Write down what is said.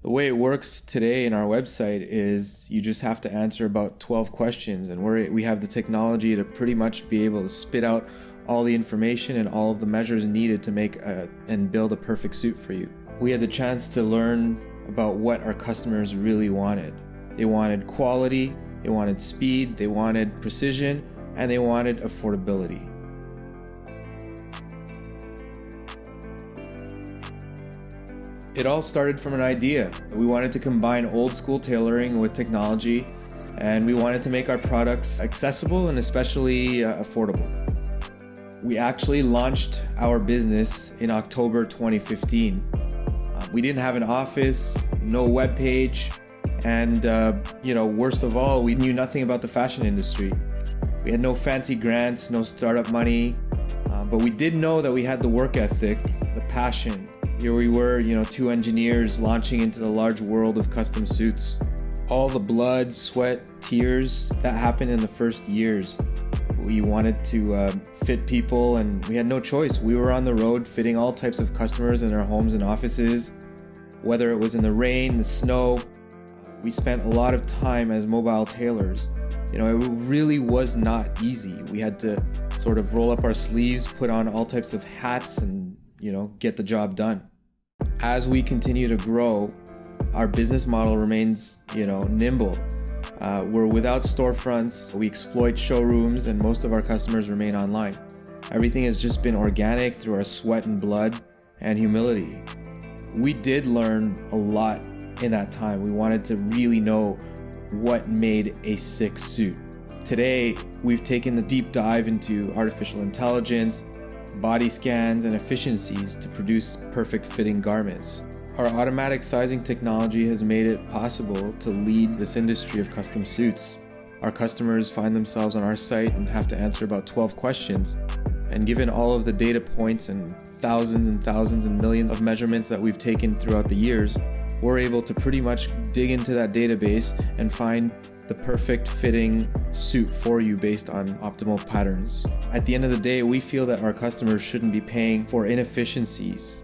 The way it works today in our website is you just have to answer about 12 questions, and we have the technology to pretty much be able to spit out all the information and all of the measures needed to make and build a perfect suit for you. We had the chance to learn about what our customers really wanted. They wanted quality, they wanted speed, they wanted precision, and they wanted affordability. It all started from an idea. We wanted to combine old school tailoring with technology, and we wanted to make our products accessible and especially affordable. We actually launched our business in October 2015. We didn't have an office, no webpage, and worst of all, we knew nothing about the fashion industry. We had no fancy grants, no startup money, but we did know that we had the work ethic, the passion. Here we were, two engineers launching into the large world of custom suits. All the blood, sweat, tears that happened in the first years. We wanted to fit people, and we had no choice. We were on the road fitting all types of customers in their homes and offices, whether it was in the rain, the snow. We spent a lot of time as mobile tailors. It really was not easy. We had to sort of roll up our sleeves, put on all types of hats, and get the job done. As we continue to grow, our business model remains, nimble. We're without storefronts, we exploit showrooms, and most of our customers remain online. Everything has just been organic through our sweat and blood and humility. We did learn a lot in that time. We wanted to really know what made a sick suit. Today, we've taken the deep dive into artificial intelligence, body scans, and efficiencies to produce perfect fitting garments. Our automatic sizing technology has made it possible to lead this industry of custom suits. Our customers find themselves on our site and have to answer about 12 questions. And given all of the data points and thousands and millions of measurements that we've taken throughout the years, we're able to pretty much dig into that database and find the perfect fitting suit for you based on optimal patterns. At the end of the day, we feel that our customers shouldn't be paying for inefficiencies